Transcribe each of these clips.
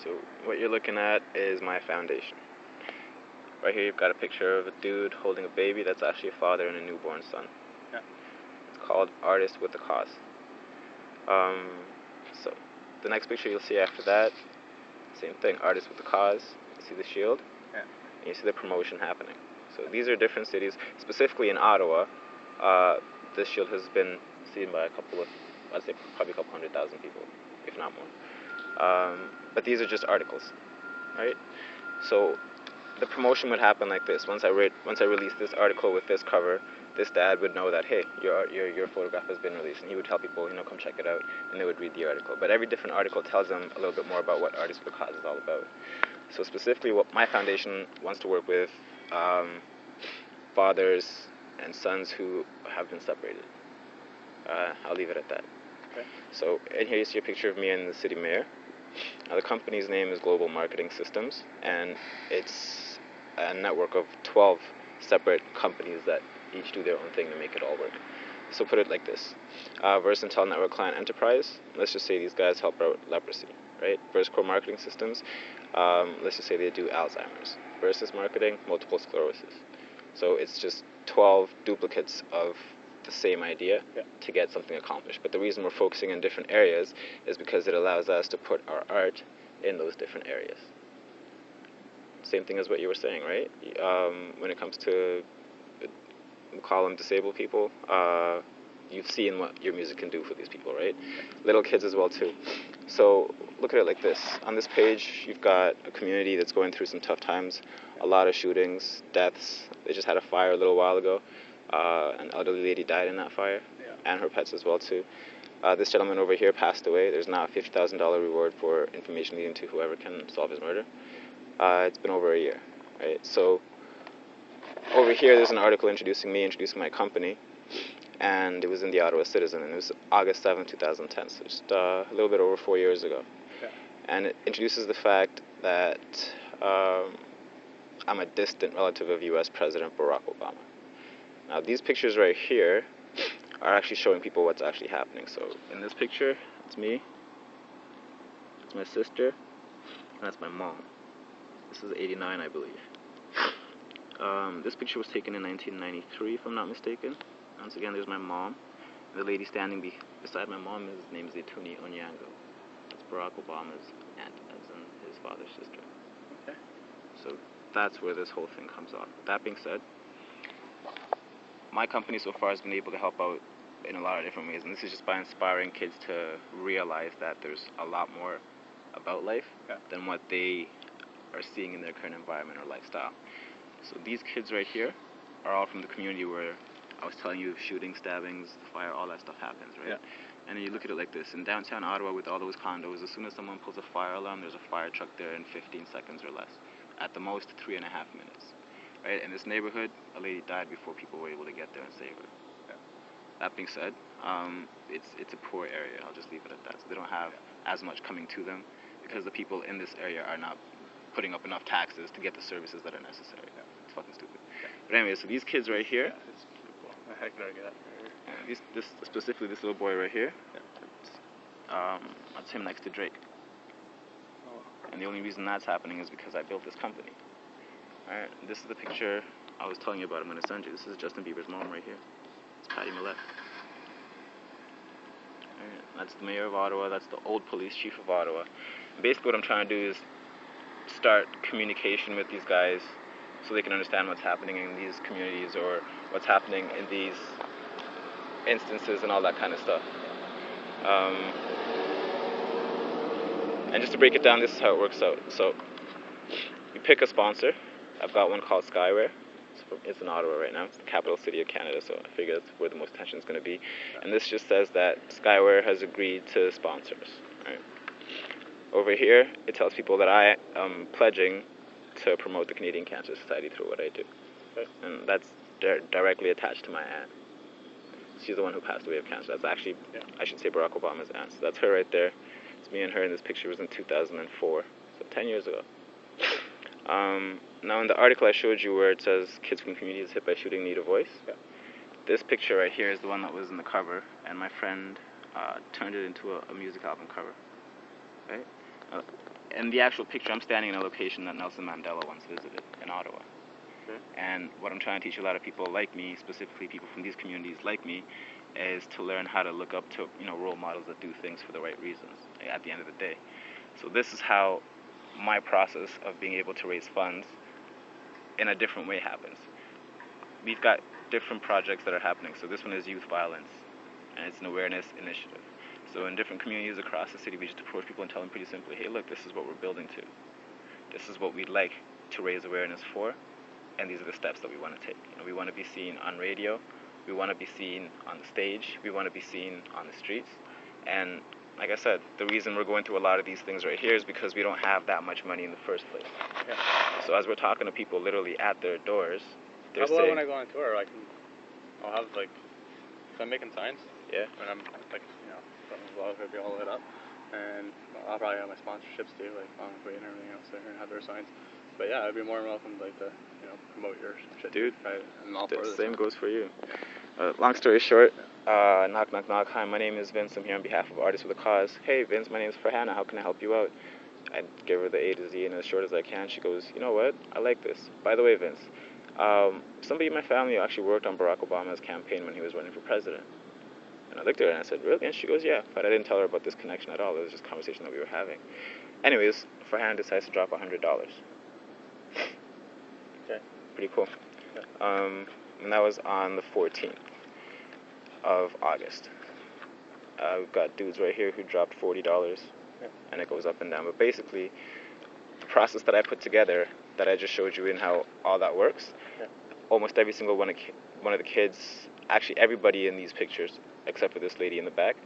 So what you're looking at is my foundation. Right here you've got a picture of a dude holding a baby that's actually a father and a newborn son. Yeah. It's called Artist with a Cause. So the next picture you'll see after that, same thing, Artist with a Cause. You see the shield, Yeah. and you see the promotion happening. So these are different cities. Specifically in Ottawa, this shield has been seen by I'd say probably a couple 100,000 people, if not more. But these are just articles, right? So the promotion would happen like this. Once I release this article with this cover, this dad would know that, hey, your photograph has been released, and he would tell people, come check it out, and they would read the article. But every different article tells them a little bit more about what Artists with a Cause is all about. So specifically, what my foundation wants to work with fathers and sons who have been separated. I'll leave it at that. Okay. So, and here you see a picture of me and the city mayor. Now, the company's name is Global Marketing Systems, and it's a network of 12 separate companies that each do their own thing to make it all work. So put it like this. VersaIntel Network Client Enterprise, let's just say these guys help out leprosy, right? VersaCore Marketing Systems, let's just say they do Alzheimer's. Versus Marketing, multiple sclerosis. So it's just 12 duplicates of the same idea to get something accomplished. But the reason we're focusing in different areas is because it allows us to put our art in those different areas. Same thing as what you were saying, right? When it comes to, we call them disabled people, you've seen what your music can do for these people, right? Little kids as well too. So look at it like this. On this page, you've got a community that's going through some tough times, a lot of shootings, deaths. They just had a fire a little while ago. An elderly lady died in that fire, and her pets as well too. This gentleman over here passed away. There's now a $50,000 reward for information leading to whoever can solve his murder. It's been over a year, right? So over here, there's an article introducing my company, and it was in the Ottawa Citizen, and it was August 7, 2010, so just a little bit over 4 years ago. Yeah. And it introduces the fact that I'm a distant relative of U.S. President Barack Obama. Now, these pictures right here are actually showing people what's actually happening. So in this picture, it's me, it's my sister, and that's my mom. This is 89, I believe. This picture was taken in 1993, if I'm not mistaken. Once again, there's my mom. The lady standing beside my mom, his name is Ituni Onyango. That's Barack Obama's aunt, as in his father's sister. Okay. So that's where this whole thing comes off. That being said, my company so far has been able to help out in a lot of different ways, and this is just by inspiring kids to realize that there's a lot more about life than what they are seeing in their current environment or lifestyle. So these kids right here are all from the community where I was telling you shooting, stabbings, fire, all that stuff happens, right? Yeah. And then you look at it like this. In downtown Ottawa with all those condos, as soon as someone pulls a fire alarm, there's a fire truck there in 15 seconds or less. At the most, 3.5 minutes. Right? In this neighborhood, a lady died before people were able to get there and save her. Yeah. That being said, it's a poor area. I'll just leave it at that. So they don't have as much coming to them because the people in this area are not putting up enough taxes to get the services that are necessary. Yeah. It's fucking stupid. Yeah. But anyway, so these kids right here. Yeah, it's pretty cool. I can argue that. Specifically this little boy right here. That's him next to Drake. Oh. And the only reason that's happening is because I built this company. Alright, this is the picture I was telling you about. I'm going to send you. This is Justin Bieber's mom right here. It's Patty Millett. Alright, that's the mayor of Ottawa. That's the old police chief of Ottawa. And basically what I'm trying to do is start communication with these guys so they can understand what's happening in these communities or what's happening in these instances and all that kind of stuff. And just to break it down, this is how it works out. So you pick a sponsor. I've got one called Skyware. It's in Ottawa right now. It's the capital city of Canada, so I figure that's where the most attention is going to be. And this just says that Skyware has agreed to sponsor us. Right? Over here, it tells people that I am pledging to promote the Canadian Cancer Society through what I do. Okay. And that's directly attached to my aunt. She's the one who passed away of cancer. That's actually, I should say, Barack Obama's aunt. So that's her right there. It's me and her, and this picture was in 2004, so 10 years ago. Now in the article I showed you where it says kids from communities hit by shooting need a voice, this picture right here is the one that was in the cover, and my friend turned it into a music album cover, right? in the actual picture, I'm standing in a location that Nelson Mandela once visited in Ottawa. Okay. And what I'm trying to teach a lot of people like me, specifically people from these communities like me, is to learn how to look up to, role models that do things for the right reasons at the end of the day. So this is how my process of being able to raise funds in a different way happens. We've got different projects that are happening. So this one is youth violence, and it's an awareness initiative. So in different communities across the city, we just approach people and tell them pretty simply, hey, look, this is what we're building to. This is what we'd like to raise awareness for, and these are the steps that we want to take. We want to be seen on radio. We want to be seen on the stage. We want to be seen on the streets. And like I said, the reason we're going through a lot of these things right here is because we don't have that much money in the first place. Yeah. So as we're talking to people literally at their doors, they're How about saying, when I go on tour, I'll have so I'm making signs. yeah, And I'm maybe all lit up, and I'll probably have my sponsorships too, on Queen and everything else there, and have their signs. But yeah, I'd be more than welcome to promote your shit, dude. And all The for same goes for you. Long story short, knock, knock, knock. Hi, my name is Vince. I'm here on behalf of Artists with a Cause. Hey, Vince, my name is Farhana. How can I help you out? I give her the A to Z in as short as I can. She goes, you know what? I like this. By the way, Vince, somebody in my family actually worked on Barack Obama's campaign when he was running for president. And I looked at her and I said, really? And she goes, yeah. But I didn't tell her about this connection at all. It was just a conversation that we were having. Anyways, Farhana decides to drop $100. Okay. Pretty cool. Yeah. And that was on the 14th of August. We've got dudes right here who dropped $40, and it goes up and down. But basically, the process that I put together, that I just showed you in how all that works, almost every single one of the kids, actually everybody in these pictures, except for this lady in the back,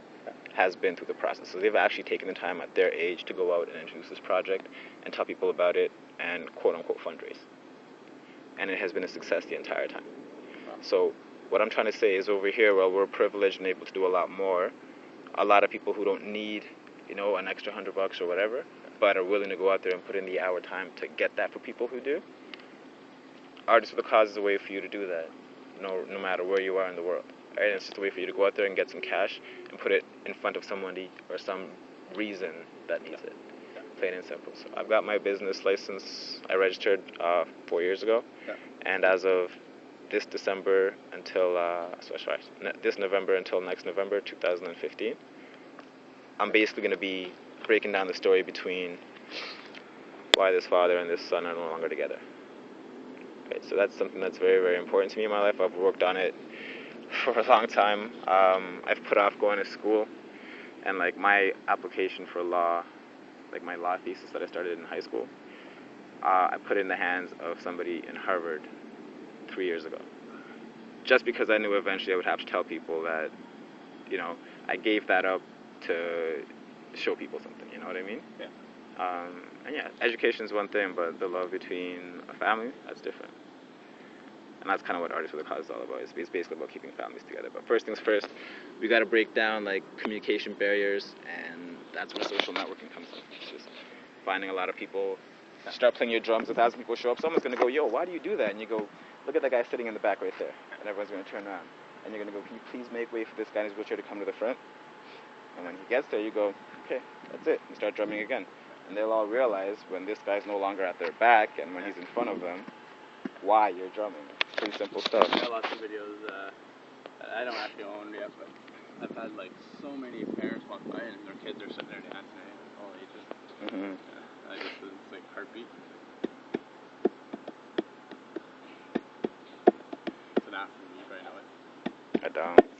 has been through the process. So they've actually taken the time at their age to go out and introduce this project and tell people about it and quote-unquote fundraise. And it has been a success the entire time. So what I'm trying to say is over here, while we're privileged and able to do a lot more, a lot of people who don't need, an extra $100 or whatever, but are willing to go out there and put in the hour time to get that for people who do. Artists with a Cause is a way for you to do that, no matter where you are in the world. Right? It's just a way for you to go out there and get some cash and put it in front of somebody or some reason that needs it. Plain and simple. So I've got my business license. I registered 4 years ago, and as of this December until this November until next November 2015, I'm basically going to be breaking down the story between why this father and this son are no longer together. Okay, so that's something that's very, very important to me in my life. I've worked on it for a long time. I've put off going to school, and my application for law, my law thesis that I started in high school, I put it in the hands of somebody in Harvard 3 years ago. Just because I knew eventually I would have to tell people that, I gave that up to show people something, you know what I mean? Yeah. And yeah, education is one thing, but the love between a family, that's different. And that's kind of what Artists with a Cause is all about. It's basically about keeping families together. But first things first, we got to break down communication barriers, and that's where social networking comes in. It's just finding a lot of people. Start playing your drums, 1,000 people show up. Someone's going to go, yo, why do you do that? And you go, look at that guy sitting in the back right there. And everyone's going to turn around. And you're going to go, can you please make way for this guy in his wheelchair to come to the front? And when he gets there, you go, okay, that's it. You start drumming again. And they'll all realize when this guy's no longer at their back and when he's in front of them, why you're drumming. Pretty simple stuff. I got lots of videos I don't actually own yet, but I've had so many parents walk by and their kids are sitting there dancing at all ages. Mm-hmm. It's heartbeat. It's an app, you probably know it. I don't.